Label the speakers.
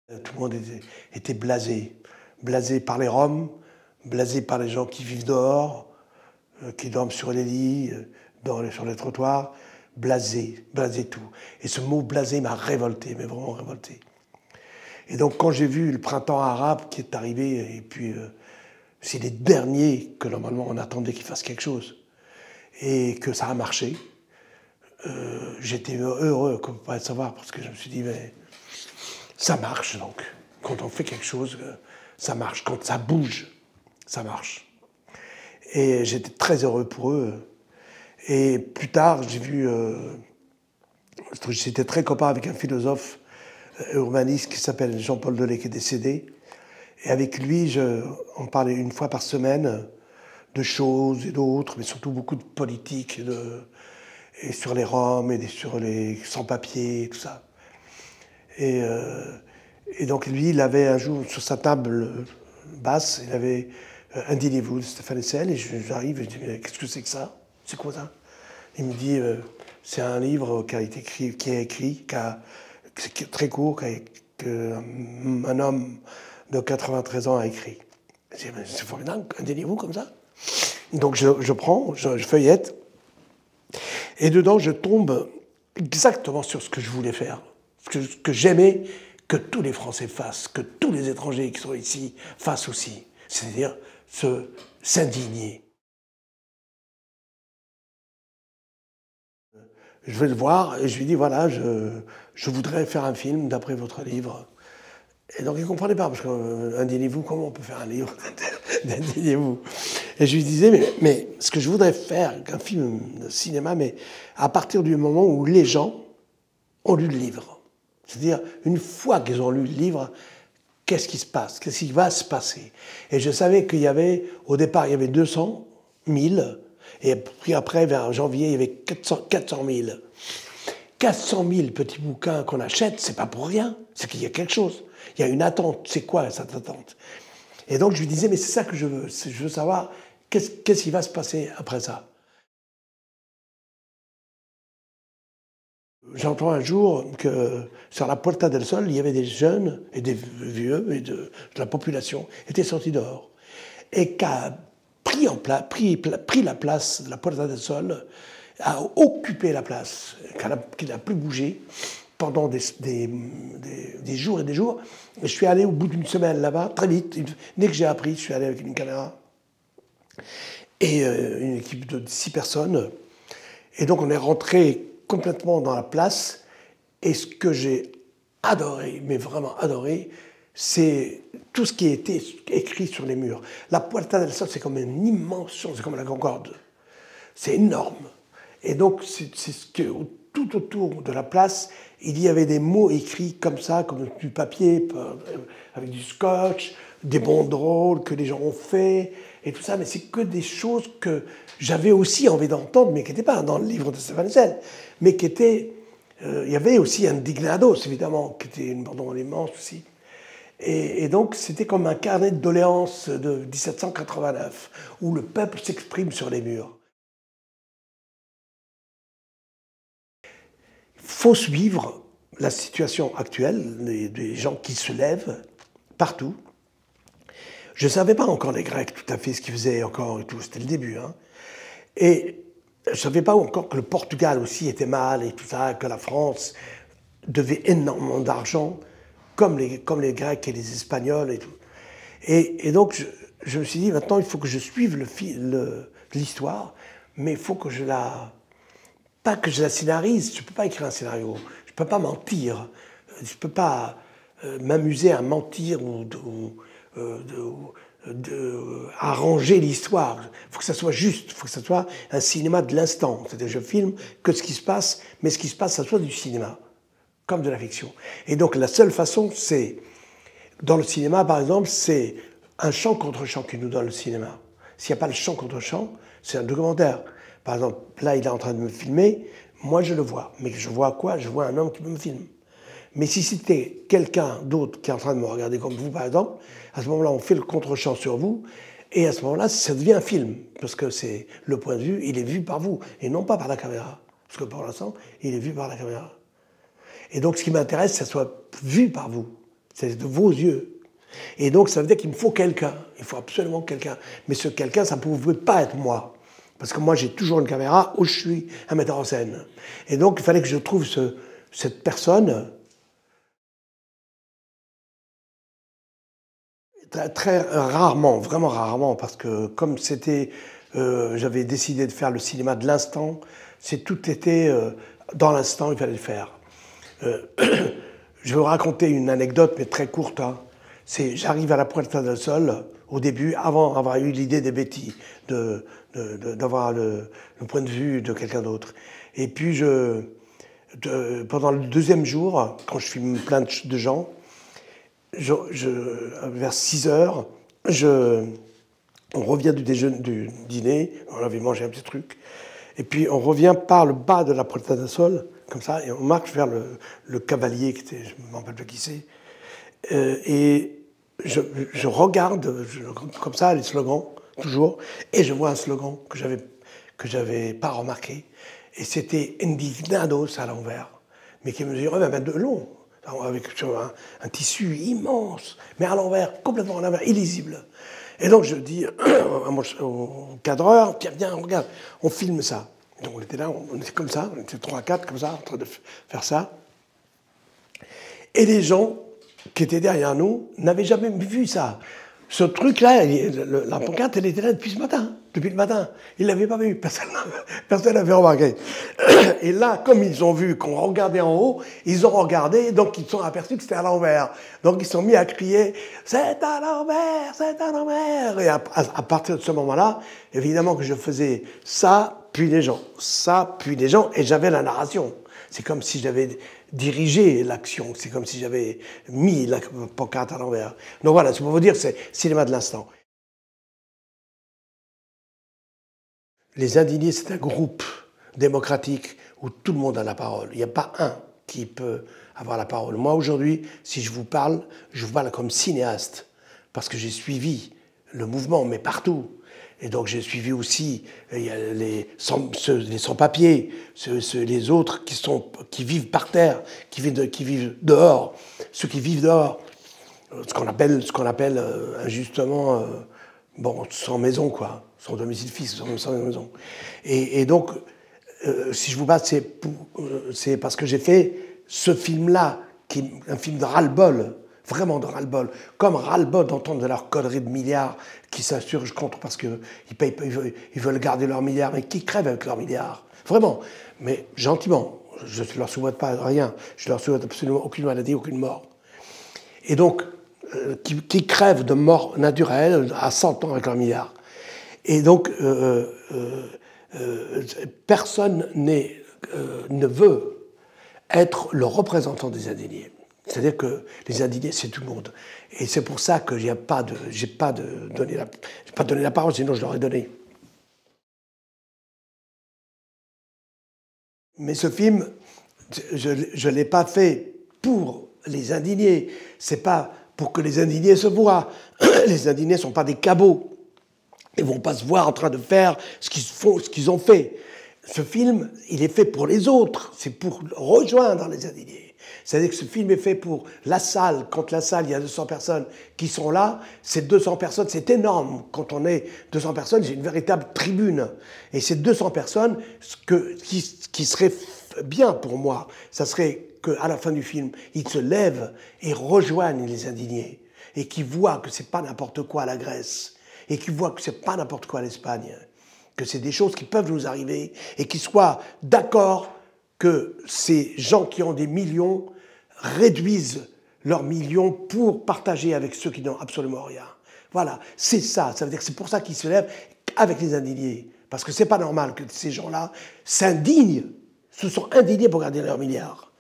Speaker 1: Tout le monde était blasé. Blasé par les Roms, blasé par les gens qui vivent dehors, qui dorment sur les lits, sur les trottoirs. Blasé, blasé tout. Et ce mot blasé m'a révolté, mais vraiment révolté. Et donc quand j'ai vu le printemps arabe qui est arrivé, et puis c'est les derniers que normalement on attendait qu'ils fassent quelque chose, et que ça a marché, j'étais heureux, comme vous pouvez le savoir, parce que je me suis dit, mais ça marche donc. Quand on fait quelque chose, ça marche. Quand ça bouge, ça marche. Et j'étais très heureux pour eux. Et plus tard, j'ai vu... j'étais très copain avec un philosophe urbaniste qui s'appelle Jean-Paul Delay, qui est décédé. Et avec lui, on parlait une fois par semaine de choses et d'autres, mais surtout beaucoup de politique, et sur les Roms, et sur les sans-papiers, tout ça. Et donc lui, il avait un jour sur sa table basse, il avait un dîner-vous de Stéphane Hessel, et j'arrive et je dis, qu'est-ce que c'est que ça? C'est quoi ça? Il me dit, c'est un livre qui est écrit, qui est très court, qu'un homme de 93 ans a écrit. Je dis, c'est formidable, un dîner-vous comme ça? Donc je prends, je feuillette, et dedans je tombe exactement sur ce que je voulais faire, ce que j'aimais que tous les Français fassent, que tous les étrangers qui sont ici fassent aussi, c'est-à-dire s'indigner. Je vais le voir et je lui dis, voilà, je voudrais faire un film d'après votre livre. Et donc il ne comprenait pas, parce qu'un dîner-vous, comment on peut faire un livre d'un dîner-vous? Et je lui disais, mais ce que je voudrais faire, un film de cinéma, mais à partir du moment où les gens ont lu le livre. C'est-à-dire, une fois qu'ils ont lu le livre, qu'est-ce qui se passe? Qu'est-ce qui va se passer? Et je savais qu'il y avait, au départ, il y avait 200 000, et puis après, vers janvier, il y avait 400 000. 400 000 petits bouquins qu'on achète, c'est pas pour rien, c'est qu'il y a quelque chose. Il y a une attente. C'est quoi cette attente? Et donc je lui disais, mais c'est ça que je veux. Je veux savoir qu'est-ce qui va se passer après ça. J'entends un jour que sur la Puerta del Sol, il y avait des jeunes et des vieux et de la population étaient sortis dehors. Et qu'a pris la place de la Puerta del Sol, a occupé la place, qui n'a plus bougé pendant des jours et des jours. Et je suis allé au bout d'une semaine là-bas, très vite. Dès que j'ai appris, je suis allé avec une caméra et une équipe de 6 personnes. Et donc on est rentré complètement dans la place. Et ce que j'ai adoré, mais vraiment adoré, c'est tout ce qui a été écrit sur les murs. La Puerta del Sol, c'est comme une immense chose, c'est comme la Concorde. C'est énorme. Et donc, c'est ce que tout autour de la place, il y avait des mots écrits comme ça, comme du papier, avec du scotch, des banderoles que les gens ont fait, et tout ça. Mais c'est que des choses que j'avais aussi envie d'entendre, mais qui n'étaient pas dans le livre de Stéphane Hessel, mais qui étaient... il y avait aussi Indignados, évidemment, qui était une banderole immense aussi. Et donc, c'était comme un carnet de doléances de 1789, où le peuple s'exprime sur les murs. Il faut suivre la situation actuelle, des gens qui se lèvent partout. Je ne savais pas encore les Grecs tout à fait ce qu'ils faisaient encore et tout, c'était le début. Hein. Et je ne savais pas encore que le Portugal aussi était mal et tout ça, que la France devait énormément d'argent, comme les Grecs et les Espagnols et tout. Et donc je me suis dit, maintenant il faut que je suive l'histoire, mais il faut que je la... Pas que je la scénarise, je ne peux pas écrire un scénario, je ne peux pas mentir, je ne peux pas m'amuser à mentir ou arranger l'histoire. Il faut que ça soit juste, il faut que ça soit un cinéma de l'instant. C'est-à-dire je filme que ce qui se passe, mais ce qui se passe, ça soit du cinéma, comme de la fiction. Et donc la seule façon, c'est, dans le cinéma par exemple, c'est un chant contre chant qui nous donne le cinéma. S'il n'y a pas le chant contre chant, c'est un documentaire. Par exemple, là, il est en train de me filmer, moi je le vois. Mais je vois quoi? Je vois un homme qui me filme. Mais si c'était quelqu'un d'autre qui est en train de me regarder comme vous, par exemple, à ce moment-là, on fait le contre-champ sur vous, et à ce moment-là, ça devient un film. Parce que c'est le point de vue, il est vu par vous, et non pas par la caméra. Parce que pour l'instant, il est vu par la caméra. Et donc, ce qui m'intéresse, c'est que ça soit vu par vous. c'est de vos yeux. Et donc ça veut dire qu'il me faut quelqu'un, il faut absolument quelqu'un. Mais ce quelqu'un, ça ne pouvait pas être moi. Parce que moi j'ai toujours une caméra où je suis un metteur en scène. Et donc il fallait que je trouve cette personne très rarement, vraiment rarement, parce que comme c'était, j'avais décidé de faire le cinéma de l'instant, tout était dans l'instant, il fallait le faire. Je vais vous raconter une anecdote, mais très courte. Hein. J'arrive à la Puerta del Sol, au début, avant d'avoir eu l'idée des Betty, d'avoir le point de vue de quelqu'un d'autre. Et puis, pendant le deuxième jour, quand je filme plein de gens, vers 6 heures, on revient du dîner, on avait mangé un petit truc, et puis on revient par le bas de la Puerta del Sol, comme ça, et on marche vers le cavalier, je ne me rappelle pas qui c'est, et je regarde comme ça les slogans, toujours, et je vois un slogan que j'avais pas remarqué, et c'était Indignados à l'envers, mais qui mesurait 20 mètres de long, avec un tissu immense, mais à l'envers, complètement à l'envers, illisible. Et donc je dis au cadreur, tiens, viens, regarde, on filme ça. Donc on était là, on était comme ça, on était 3 à 4 comme ça, en train de faire ça. Et les gens qui étaient derrière nous n'avaient jamais vu ça. Ce truc-là, la pancarte, elle était là depuis le matin. Ils ne l'avaient pas vu, personne n'avait remarqué. Et là, comme ils ont vu qu'on regardait en haut, ils ont regardé, donc ils se sont aperçus que c'était à l'envers. Donc ils se sont mis à crier « C'est à l'envers, c'est à l'envers !» Et à partir de ce moment-là, évidemment que je faisais ça, puis les gens, et j'avais la narration. C'est comme si j'avais dirigé l'action, c'est comme si j'avais mis la pancarte à l'envers. Donc voilà, c'est pour vous dire, c'est cinéma de l'instant. Les Indignés, c'est un groupe démocratique où tout le monde a la parole. Il n'y a pas un qui peut avoir la parole. Moi, aujourd'hui, si je vous parle comme cinéaste, parce que j'ai suivi le mouvement, mais partout. Et donc j'ai suivi aussi les sans-papiers, les autres qui vivent par terre, qui vivent dehors, ceux qui vivent dehors, ce qu'on appelle injustement, sans maison, quoi, sans domicile fixe, sans maison. Et donc, si je vous parle, c'est parce que j'ai fait ce film-là, qui est un film de ras-le-bol, vraiment de ras-le-bol, comme ras-le-bol d'entendre de leur connerie de milliards qui s'insurgent contre parce qu'ils veulent garder leurs milliards, mais qui crèvent avec leurs milliards. Vraiment, mais gentiment. Je ne leur souhaite pas rien. Je ne leur souhaite absolument aucune maladie, aucune mort. Et donc, qui crèvent de mort naturelle à 100 ans avec leurs milliards. Et donc, personne ne veut être le représentant des indignés. C'est-à-dire que les indignés, c'est tout le monde. Et c'est pour ça que j'ai pas donné la parole, sinon je l'aurais donnée. Mais ce film, je ne l'ai pas fait pour les indignés. C'est pas pour que les indignés se voient. Les indignés ne sont pas des cabots. Ils ne vont pas se voir en train de faire ce qu'ils ont fait. Ce film, il est fait pour les autres. C'est pour rejoindre les indignés. C'est-à-dire que ce film est fait pour la salle. Quand la salle, il y a 200 personnes qui sont là, ces 200 personnes, c'est énorme. Quand on est 200 personnes, j'ai une véritable tribune. Et ces 200 personnes, qui serait bien pour moi, ça serait qu'à la fin du film, ils se lèvent et rejoignent les indignés. Et qu'ils voient que c'est pas n'importe quoi la Grèce. Et qu'ils voient que c'est pas n'importe quoi l'Espagne. Que c'est des choses qui peuvent nous arriver. Et qu'ils soient d'accord que ces gens qui ont des millions réduisent leurs millions pour partager avec ceux qui n'ont absolument rien. Voilà, c'est ça. Ça veut dire que c'est pour ça qu'ils se lèvent avec les indignés. Parce que c'est pas normal que ces gens-là s'indignent, se sont indignés pour garder leurs milliards.